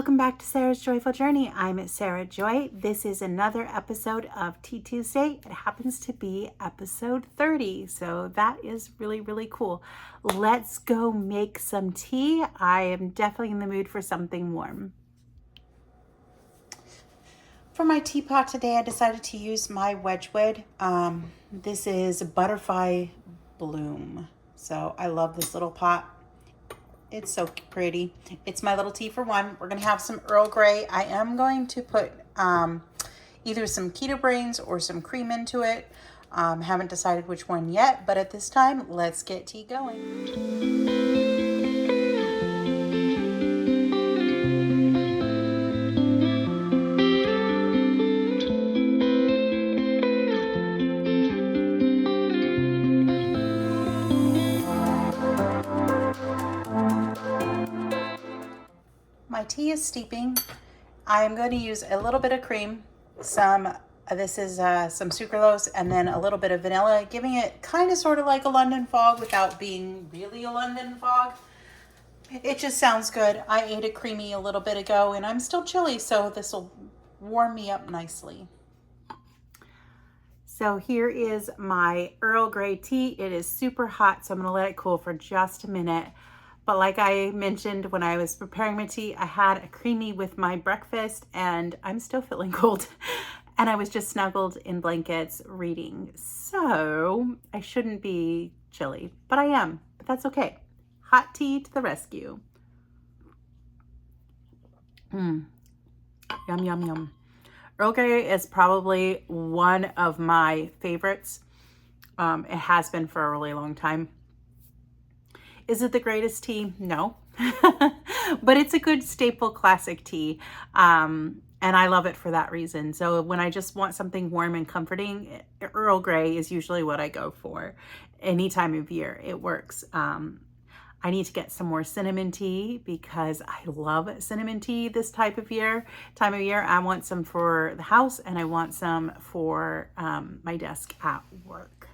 Welcome back to Sarah's Joyful Journey. I'm Sarah Joy. This is another episode of Tea Tuesday. It happens to be episode 30, so that is really, really cool. Let's go make some tea. I am definitely in the mood for something warm. For my teapot today, I decided to use my Wedgwood. This is Butterfly Bloom. So I love this little pot. It's so pretty. It's my little tea for one. We're going to have some Earl Grey. I am going to put either some keto brains or some cream into it. Haven't decided which one yet, but at this time, let's get tea going. My tea is steeping. I am going to use a little bit of cream, some sucralose, and then a little bit of vanilla, giving it kind of sort of like a London fog without being really a London fog. It just sounds good. I ate a creamy a little bit ago and I'm still chilly, so this will warm me up nicely. So here is my Earl Grey tea. It is super hot, so I'm going to let it cool for just a minute. But like I mentioned when I was preparing my tea, I had a creamy with my breakfast and I'm still feeling cold. And I was just snuggled in blankets reading. So I shouldn't be chilly, but I am. But that's okay. Hot tea to the rescue. Yum, yum, yum. Earl Grey is probably one of my favorites. It has been for a really long time. Is it the greatest tea? No, but it's a good staple classic tea. And I love it for that reason. So when I just want something warm and comforting, Earl Grey is usually what I go for any time of year. It works. I need to get some more cinnamon tea because I love cinnamon tea this time of year. I want some for the house and I want some for my desk at work.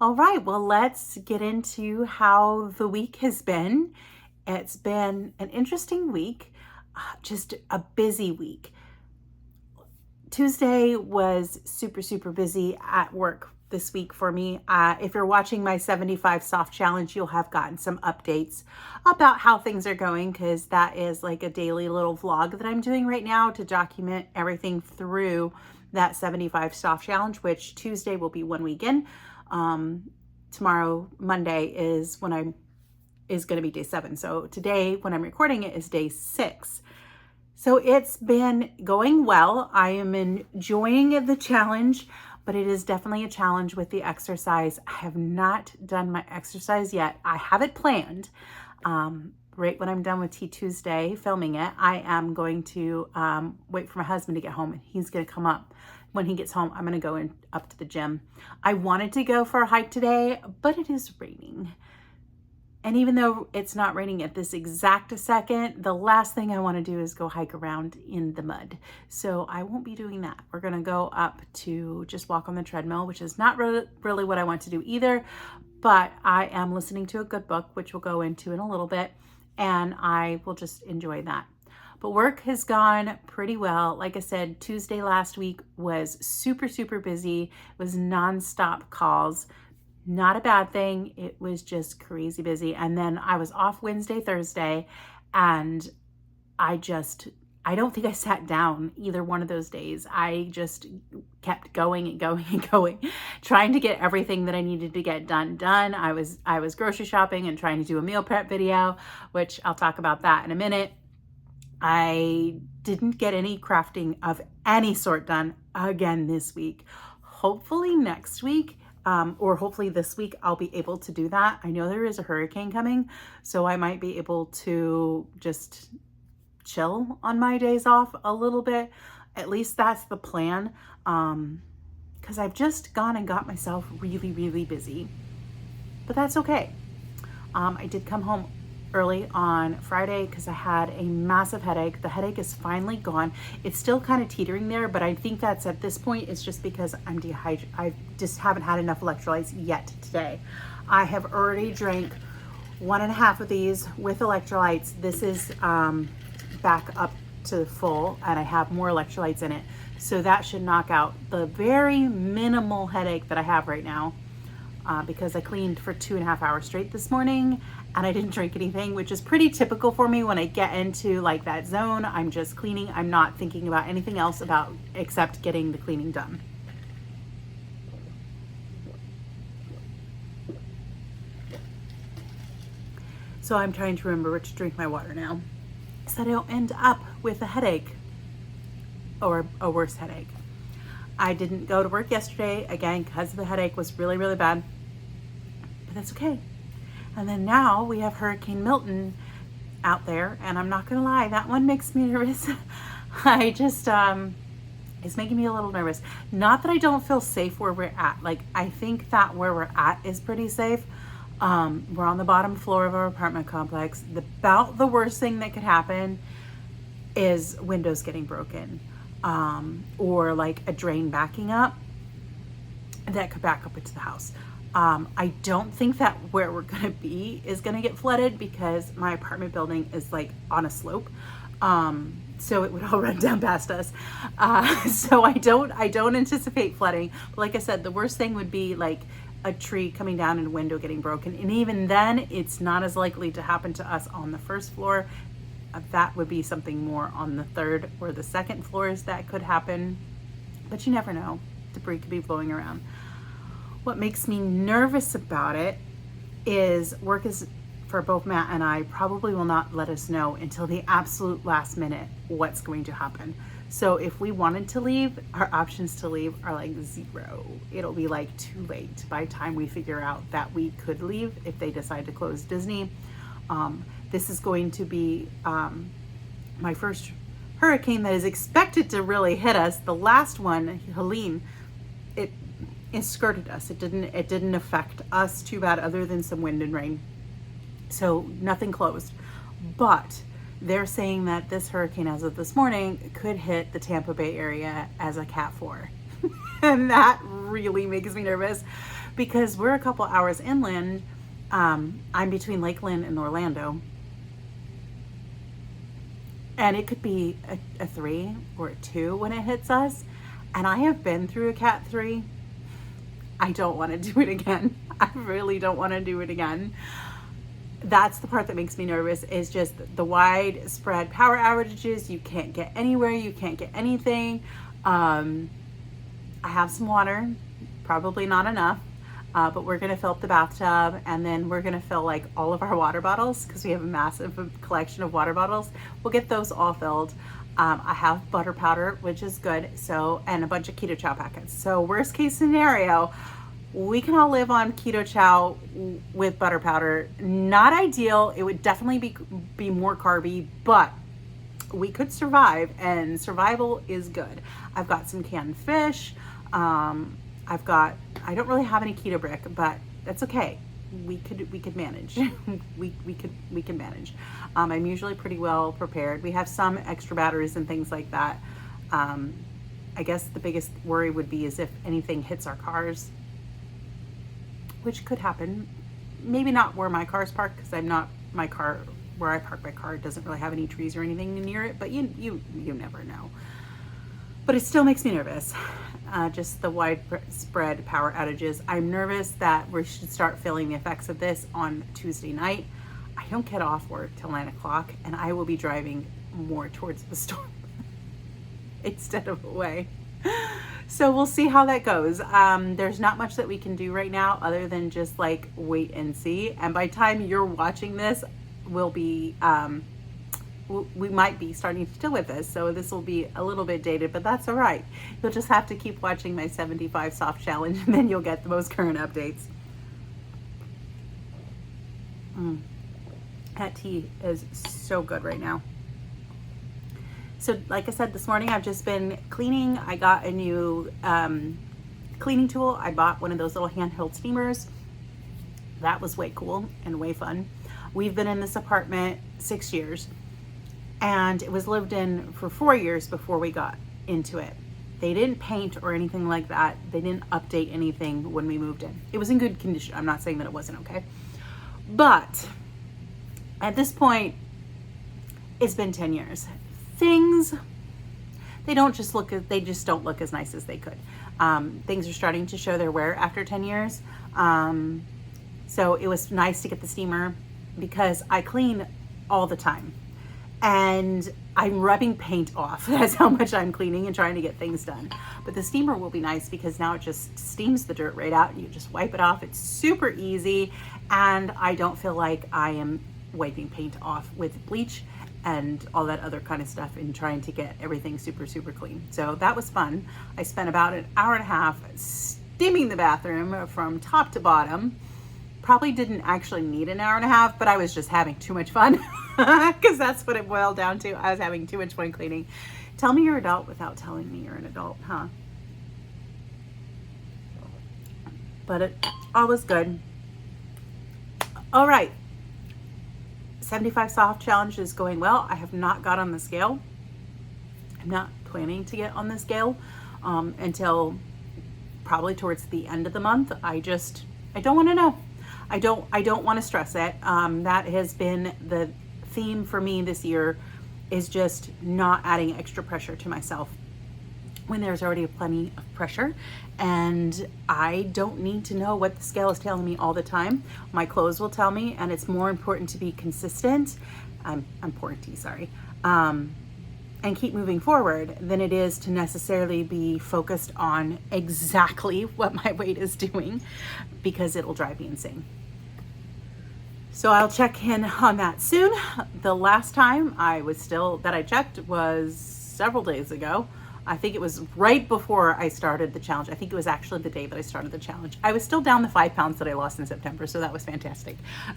All right, well, let's get into how the week has been. It's been an interesting week, just a busy week. Tuesday was super, super busy at work this week for me. If you're watching my 75 soft challenge, you'll have gotten some updates about how things are going because that is like a daily little vlog that I'm doing right now to document everything through that 75 soft challenge, which Tuesday will be 1 week in. Tomorrow, Monday, is going to be day 7. So today, when I'm recording it, is day 6. So it's been going well. I am enjoying the challenge, but it is definitely a challenge with the exercise. I have not done my exercise yet. I have it planned. Right when I'm done with Tea Tuesday filming it, I am going to wait for my husband to get home and he's going to come up. When he gets home, I'm going to go up to the gym. I wanted to go for a hike today, but it is raining. And even though it's not raining at this exact second, the last thing I want to do is go hike around in the mud. So I won't be doing that. We're going to go up to just walk on the treadmill, which is not really what I want to do either. But I am listening to a good book, which we'll go into in a little bit. And I will just enjoy that. But work has gone pretty well. Like I said, Tuesday last week was super, super busy. It was nonstop calls. Not a bad thing. It was just crazy busy. And then I was off Wednesday, Thursday, and I don't think I sat down either one of those days. I just kept going and going and going, trying to get everything that I needed to get done. I was grocery shopping and trying to do a meal prep video, which I'll talk about that in a minute. I didn't get any crafting of any sort done again this week. Hopefully next week, or hopefully this week, I'll be able to do that. I know there is a hurricane coming, so I might be able to just chill on my days off a little bit. At least that's the plan, because I've just gone and got myself really, really busy. But that's okay. I did come home early on Friday because I had a massive headache. The headache is finally gone. It's still kind of teetering there, but I think that's at this point, it's just because I'm dehydrated. I just haven't had enough electrolytes yet today. I have already drank 1.5 of these with electrolytes. This is back up to full, and I have more electrolytes in it. So that should knock out the very minimal headache that I have right now, because I cleaned for 2.5 hours straight this morning and I didn't drink anything, which is pretty typical for me when I get into like that zone. I'm just cleaning. I'm not thinking about anything else except getting the cleaning done. So I'm trying to remember to drink my water now, so I don't end up with a headache or a worse headache. I didn't go to work yesterday, again, because the headache was really, really bad, but that's okay. And then now we have Hurricane Milton out there, and I'm not gonna lie, that one makes me nervous. I just, it's making me a little nervous. Not that I don't feel safe where we're at. Like, I think that where we're at is pretty safe. We're on the bottom floor of our apartment complex. About the worst thing that could happen is windows getting broken, or like a drain backing up that could back up into the house. I don't think that where we're gonna be is gonna get flooded, because my apartment building is like on a slope. So it would all run down past us. So I don't anticipate flooding. But like I said, the worst thing would be like a tree coming down and a window getting broken. And even then, it's not as likely to happen to us on the first floor. That would be something more on the third or the second floors that could happen. But you never know. Debris could be blowing around. What makes me nervous about it is work is, for both Matt and I, probably will not let us know until the absolute last minute what's going to happen. So if we wanted to leave, our options to leave are like zero. It'll be like too late by the time we figure out that we could leave if they decide to close Disney. This is going to be my first hurricane that is expected to really hit us. The last one, Helene, it skirted us. It didn't affect us too bad, other than some wind and rain. So nothing closed. But they're saying that this hurricane, as of this morning, could hit the Tampa Bay area as a Cat 4. And that really makes me nervous, because we're a couple hours inland. I'm between Lakeland and Orlando. And it could be a 3 or a 2 when it hits us. And I have been through a Cat 3. I don't want to do it again. I really don't want to do it again. That's the part that makes me nervous, is just the widespread power outages. You can't get anywhere. You can't get anything. I have some water, probably not enough, but we're going to fill up the bathtub, and then we're going to fill like all of our water bottles, because we have a massive collection of water bottles. We'll get those all filled. I have butter powder, which is good. So, and a bunch of keto chow packets. So worst case scenario, we can all live on keto chow with butter powder. Not ideal. It would definitely be more carby, but we could survive, and survival is good. I've got some canned fish. I don't really have any keto brick, but that's okay. We could manage. we can manage. I'm usually pretty well prepared. We have some extra batteries and things like that. I guess the biggest worry would be is if anything hits our cars, which could happen. Maybe not where my car's parked, because where I park my car doesn't really have any trees or anything near it, but you never know. But it still makes me nervous. Just the widespread power outages. I'm nervous that we should start feeling the effects of this on Tuesday night. I don't get off work till 9 o'clock, and I will be driving more towards the storm instead of away. So we'll see how that goes. There's not much that we can do right now other than just like wait and see. And by the time you're watching this, we'll be we might be starting to deal with this, so this will be a little bit dated, but that's all right. You'll just have to keep watching my 75 soft challenge, and then you'll get the most current updates. That tea is so good right now. So like I said, this morning I've just been cleaning. I got a new cleaning tool. I bought one of those little handheld steamers. That was way cool and way fun. We've been in this apartment 6 years, and it was lived in for 4 years before we got into it. They didn't paint or anything like that. They didn't update anything when we moved in. It was in good condition. I'm not saying that it wasn't okay. But at this point, it's been 10 years. Things, they just don't look as nice as they could. Things are starting to show their wear after 10 years. So it was nice to get the steamer because I clean all the time and I'm rubbing paint off. That's how much I'm cleaning and trying to get things done. But the steamer will be nice because now it just steams the dirt right out and you just wipe it off. It's super easy and I don't feel like I am wiping paint off with bleach and all that other kind of stuff and trying to get everything super, super clean. So that was fun. I spent about an hour and a half steaming the bathroom from top to bottom. Probably didn't actually need an hour and a half, but I was just having too much fun because that's what it boiled down to. I was having too much fun cleaning. Tell me you're an adult without telling me you're an adult, huh? But it all was good. All right. 75 soft challenge is going well. I have not got on the scale. I'm not planning to get on the scale until probably towards the end of the month. I don't want to know. I don't want to stress it. That has been the theme for me this year, is just not adding extra pressure to myself when there's already plenty of pressure. And I don't need to know what the scale is telling me all the time. My clothes will tell me, and it's more important to be consistent. I'm pouring tea, sorry. And keep moving forward than it is to necessarily be focused on exactly what my weight is doing, because it'll drive me insane. So I'll check in on that soon. The last time I checked was several days ago. I think it was right before I started the challenge. I think it was actually the day that I started the challenge. I was still down the 5 pounds that I lost in September, so that was fantastic.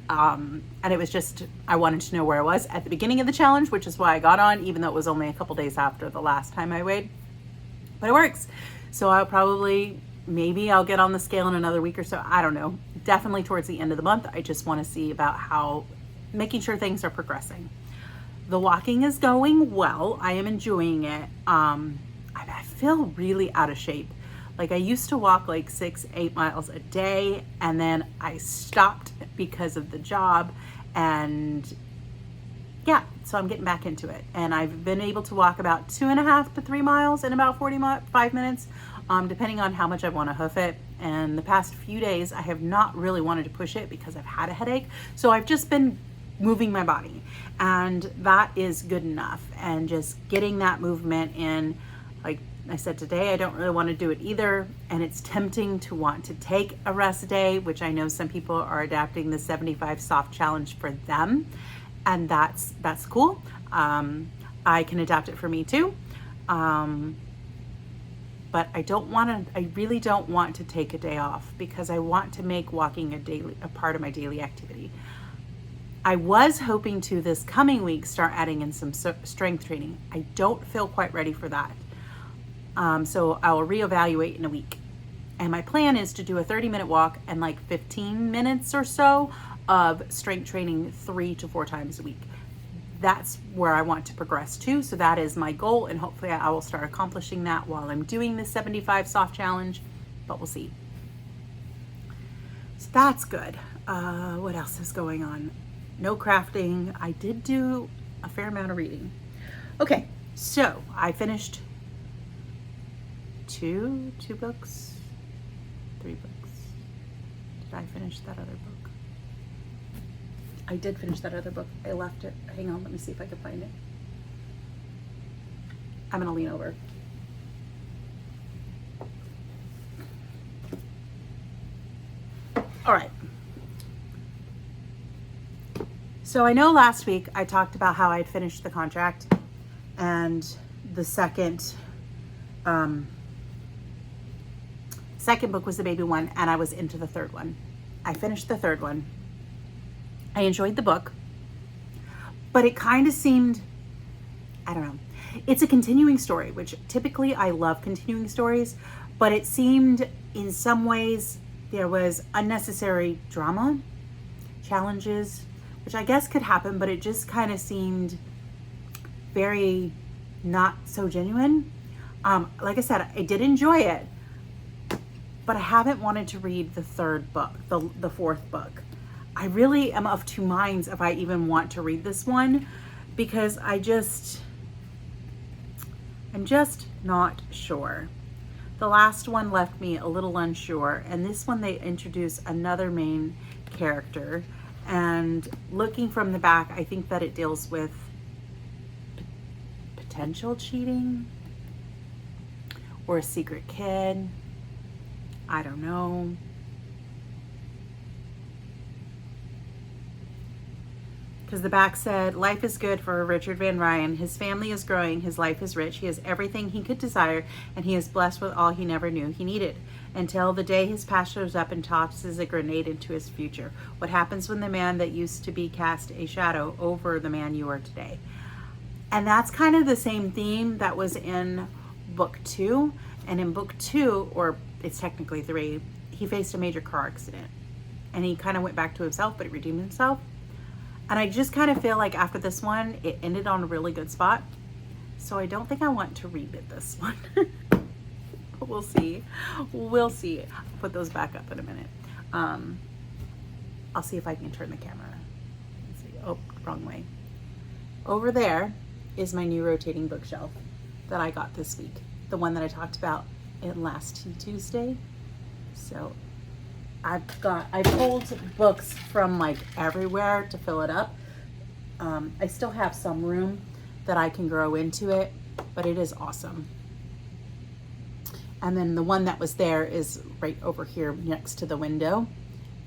And it was just, I wanted to know where I was at the beginning of the challenge, which is why I got on, even though it was only a couple days after the last time I weighed. But it works. So maybe I'll get on the scale in another week or so. I don't know. Definitely towards the end of the month. I just want to see about making sure things are progressing. The walking is going well. I am enjoying it. I feel really out of shape. Like, I used to walk like 6-8 miles a day, and then I stopped because of the job, and yeah, so I'm getting back into it. And I've been able to walk about 2.5 to 3 miles in about 45 minutes, depending on how much I want to hoof it. And the past few days, I have not really wanted to push it because I've had a headache. So I've just been moving my body, and that is good enough. And just getting that movement in. Like I said today, I don't really want to do it either, and it's tempting to want to take a rest day, which I know some people are adapting the 75 soft challenge for them, and that's cool. I can adapt it for me too, but I really don't want to take a day off, because I want to make walking a part of my daily activity. I was hoping to this coming week start adding in some strength training. I don't feel quite ready for that. So I will reevaluate in a week. And my plan is to do a 30-minute walk and like 15 minutes or so of strength training 3 to 4 times a week. That's where I want to progress to. So that is my goal, and hopefully I will start accomplishing that while I'm doing the 75 soft challenge, but we'll see. So that's good. What else is going on? No crafting. I did do a fair amount of reading. Okay, so I finished 3 books. Did I finish that other book? I did finish that other book. I left it. Hang on, let me see if I can find it. I'm gonna lean over. All right. So I know last week I talked about how I'd finished the contract, and the second book was the baby one, and I was into the third one. I finished the third one. I enjoyed the book, but it kind of seemed, I don't know. It's a continuing story, which typically I love continuing stories, but it seemed in some ways there was unnecessary drama, challenges, which I guess could happen, but it just kind of seemed very not so genuine. Like I said, I did enjoy it, but I haven't wanted to read the third book, the fourth book. I really am of two minds if I even want to read this one, because I'm just not sure. The last one left me a little unsure, and this one they introduce another main character, and looking from the back, I think that it deals with potential cheating or a secret kid. I don't know. Because the back said, life is good for Richard Van Ryan. His family is growing. His life is rich. He has everything he could desire, and he is blessed with all he never knew he needed. Until the day his past shows up and tosses a grenade into his future. What happens when the man that used to be cast a shadow over the man you are today? And that's kind of the same theme that was in book 2. And in book 2, or it's technically 3, he faced a major car accident. And he kind of went back to himself, but he redeemed himself. And I just kind of feel like after this one, it ended on a really good spot. So I don't think I want to read this one. But we'll see. We'll see. I'll put those back up in a minute. I'll see if I can turn the camera. Let's see. Oh, wrong way. Over there is my new rotating bookshelf that I got this week. The one that I talked about in last Tuesday. So I pulled books from like everywhere to fill it up. I still have some room that I can grow into it, but it is awesome. And then the one that was there is right over here next to the window.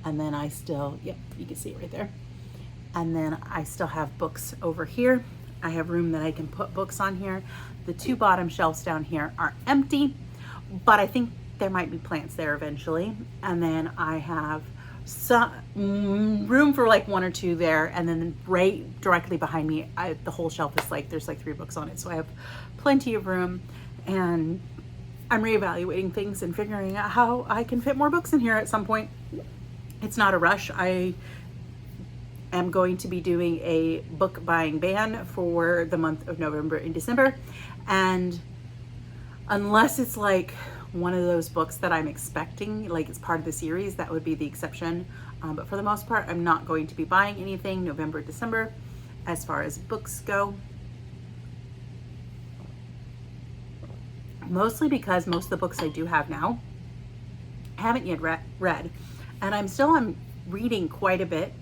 And then I still, yep, you can see it right there. And then I still have books over here. I have room that I can put books on here. The 2 bottom shelves down here are empty, but I think there might be plants there eventually. And then I have some room for like 1 or 2 there. And then right directly behind me, the whole shelf is like, there's like 3 books on it. So I have plenty of room, and I'm reevaluating things and figuring out how I can fit more books in here at some point. It's not a rush. I am going to be doing a book buying ban for the month of November and December. And unless it's like one of those books that I'm expecting, like it's part of the series, that would be the exception. But for the most part, I'm not going to be buying anything November, December as far as books go. Mostly because most of the books I do have now, I haven't yet read. And I'm reading quite a bit,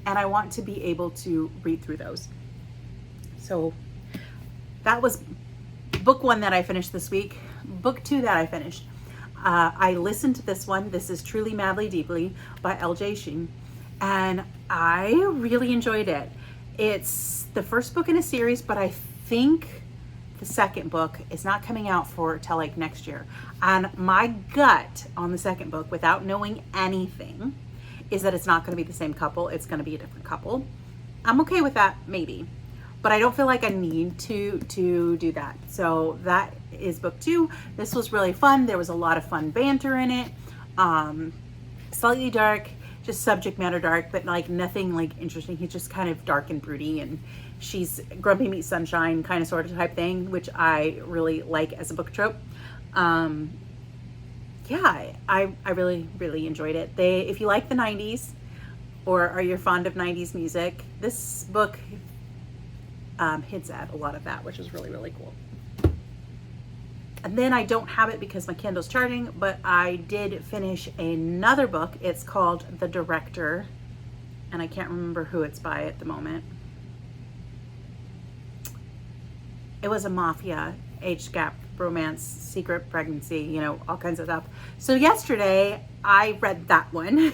and I want to be able to read through those. So that was book 1 that I finished this week. Book 2 that I finished. I listened to this one. This is Truly Madly Deeply by LJ Shen, and I really enjoyed it. It's the first book in a series, but I think the second book is not coming out till like next year. And my gut on the second book, without knowing anything, is that it's not going to be the same couple. It's going to be a different couple. I'm okay with that, maybe, but I don't feel like I need to do that. So that is book 2. This was really fun. There was a lot of fun banter in it. Slightly dark, just subject matter dark, but like nothing like interesting. He's just kind of dark and broody, and she's grumpy meets sunshine kind of sort of type thing, which I really like as a book trope. Yeah, I really enjoyed it. If you like the 90s or are you fond of 90s music, this book hints at a lot of that, which is really cool. And then I don't have it because my Kindle's charging, but I did finish another book. It's called The Director, and I can't remember who it's by at the moment. It was a mafia, age gap, romance, secret pregnancy, you know, all kinds of stuff. So yesterday I read that one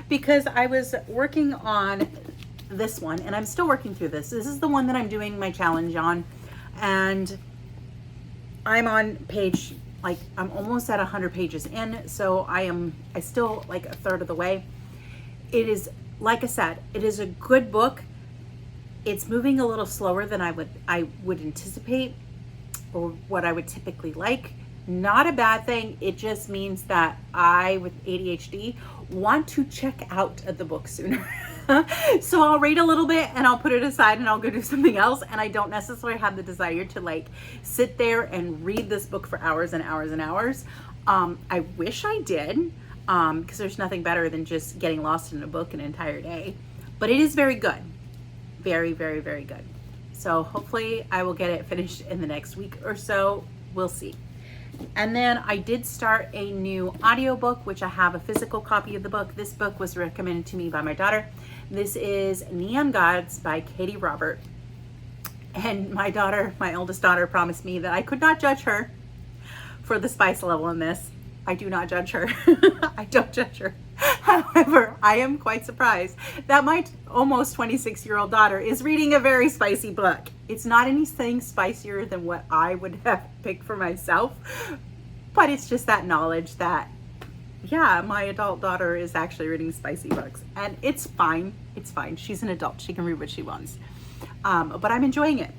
because I was working on this one, and I'm still working through this. This is the one that I'm doing my challenge on, and I'm on page, like I'm almost at 100 pages in, so I still like a third of the way. It is, like I said, it is a good book. It's moving a little slower than I would anticipate, or what I would typically like. Not a bad thing. It just means that I, with ADHD, want to check out of the book sooner. So I'll read a little bit and I'll put it aside and I'll go do something else. And I don't necessarily have the desire to like sit there and read this book for hours and hours and hours. I wish I did, because there's nothing better than just getting lost in a book an entire day. But it is very good. Very, very, very good. So hopefully I will get it finished in the next week or so. We'll see. And then I did start a new audiobook, which I have a physical copy of the book. This book was recommended to me by my daughter. This is Neon Gods by Katee Robert. And my daughter, my oldest daughter, promised me that I could not judge her for the spice level in this. I do not judge her. I don't judge her. However, I am quite surprised that my almost 26-year-old daughter is reading a very spicy book. It's not anything spicier than what I would have picked for myself, but it's just that knowledge that, yeah, my adult daughter is actually reading spicy books, and it's fine. It's fine. She's an adult. She can read what she wants. But I'm enjoying it.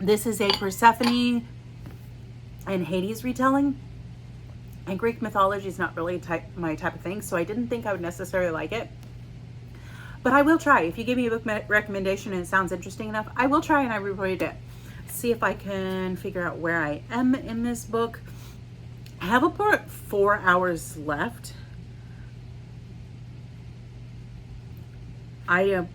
This is a Persephone and Hades retelling. And Greek mythology is not really my type of thing, so I didn't think I would necessarily like it. But I will try. If you give me a book recommendation and it sounds interesting enough, I will try and I will read it. See if I can figure out where I am in this book. I have about 4 hours left. I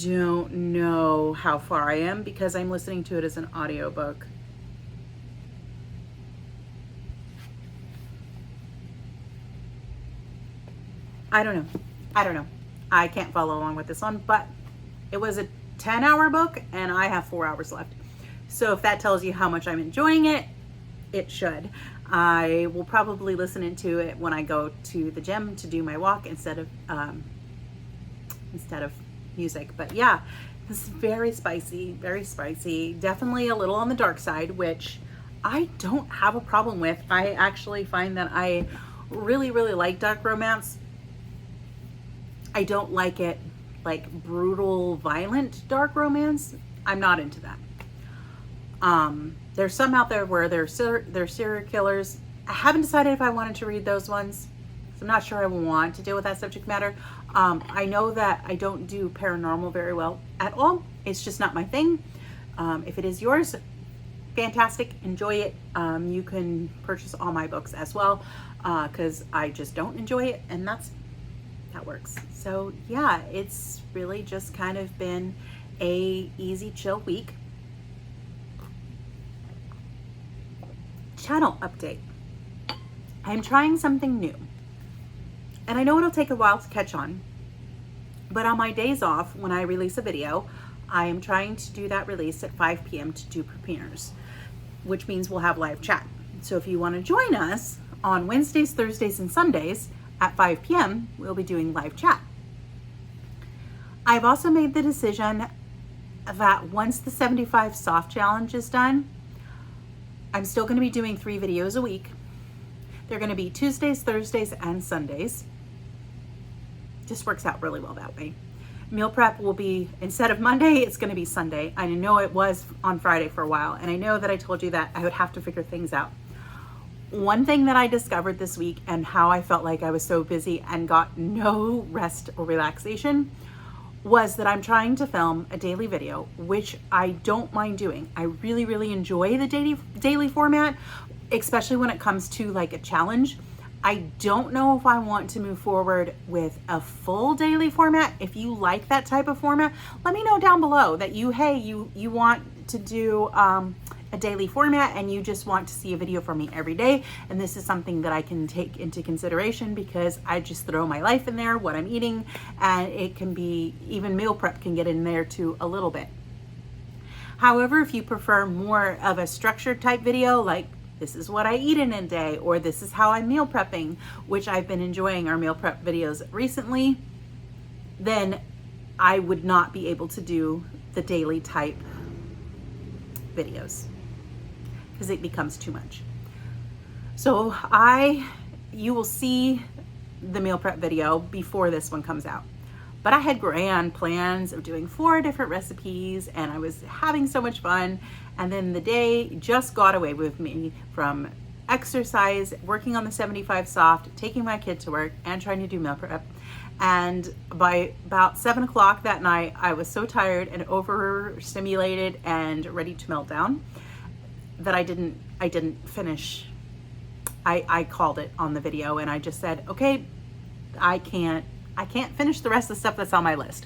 don't know how far I am because I'm listening to it as an audiobook. I don't know. I can't follow along with this one, but it was a 10-hour book and I have 4 hours left. So if that tells you how much I'm enjoying it, it should. I will probably listen into it when I go to the gym to do my walk instead of music. But yeah, this is very spicy, definitely a little on the dark side, which I don't have a problem with. I actually find that I really like dark romance. I don't like it like brutal, violent dark romance. I'm not into that. There's some out there where they're serial killers. I haven't decided if I wanted to read those ones. So I'm not sure I want to deal with that subject matter. I know that I don't do paranormal very well at all. It's just not my thing. If it is yours, fantastic, enjoy it. You can purchase all my books as well, because I just don't enjoy it, and that works. So yeah, it's really just kind of been a easy, chill week. Channel update. I'm trying something new. And I know it'll take a while to catch on, but on my days off, when I release a video, I am trying to do that release at 5 p.m. to do premieres, which means we'll have live chat. So if you want to join us on Wednesdays, Thursdays, and Sundays at 5 p.m., we'll be doing live chat. I've also made the decision that once the 75 soft challenge is done, I'm still going to be doing 3 videos a week. They're going to be Tuesdays, Thursdays, and Sundays. Just works out really well that way. Meal prep will be, instead of Monday, it's going to be Sunday. I know it was on Friday for a while, and I know that I told you that I would have to figure things out. One thing that I discovered this week and how I felt like I was so busy and got no rest or relaxation was that I'm trying to film a daily video, which I don't mind doing. I really enjoy the daily format, especially when it comes to like a challenge. I don't know if I want to move forward with a full daily format. If you like that type of format, let me know down below that you want to do a daily format and you just want to see a video from me every day. And this is something that I can take into consideration because I just throw my life in there, what I'm eating, and it can be, even meal prep can get in there too a little bit. However, if you prefer more of a structured type video, like this is what I eat in a day, or this is how I'm meal prepping, which I've been enjoying our meal prep videos recently, then I would not be able to do the daily type videos because it becomes too much. So you will see the meal prep video before this one comes out. But I had grand plans of doing 4 different recipes and I was having so much fun. And then the day just got away with me from exercise, working on the 75 soft, taking my kid to work, and trying to do meal prep. And by about 7 o'clock that night, I was so tired and overstimulated and ready to melt down that I didn't finish. I called it on the video and I just said, okay, I can't finish the rest of the stuff that's on my list,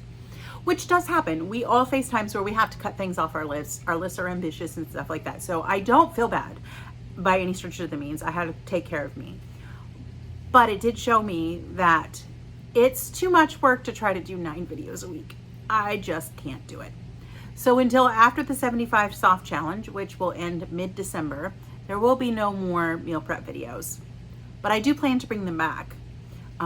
which does happen. We all face times where we have to cut things off our lists. Our lists are ambitious and stuff like that. So I don't feel bad by any stretch of the means. I had to take care of me. But it did show me that it's too much work to try to do 9 videos a week. I just can't do it. So until after the 75 soft challenge, which will end mid-December, there will be no more meal prep videos. But I do plan to bring them back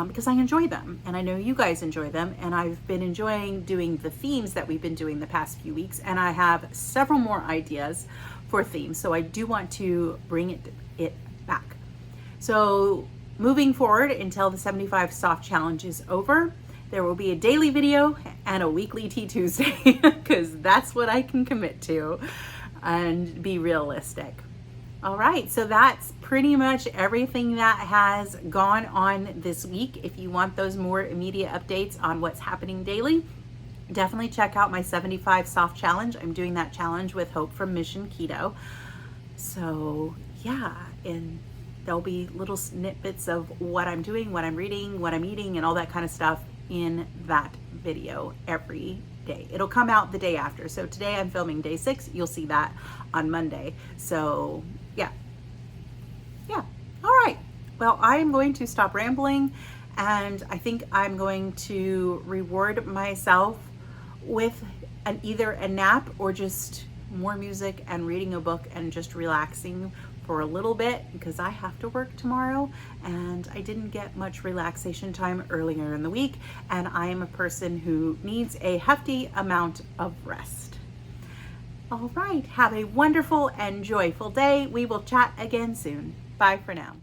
because I enjoy them, and I know you guys enjoy them, and I've been enjoying doing the themes that we've been doing the past few weeks, and I have several more ideas for themes, so I do want to bring it back. So moving forward until the 75 soft challenge is over, there will be a daily video and a weekly Tea Tuesday because that's what I can commit to and be realistic. All right, so that's pretty much everything that has gone on this week. If you want those more immediate updates on what's happening daily, definitely check out my 75 soft challenge. I'm doing that challenge with Hope from Mission Keto. So yeah, and there'll be little snippets of what I'm doing, what I'm reading, what I'm eating, and all that kind of stuff in that video every day. It'll come out the day after. So today I'm filming day 6. You'll see that on Monday. So yeah. All right. Well, I'm going to stop rambling, and I think I'm going to reward myself with either a nap or just more music and reading a book and just relaxing for a little bit because I have to work tomorrow and I didn't get much relaxation time earlier in the week, and I am a person who needs a hefty amount of rest. All right, have a wonderful and joyful day. We will chat again soon. Bye for now.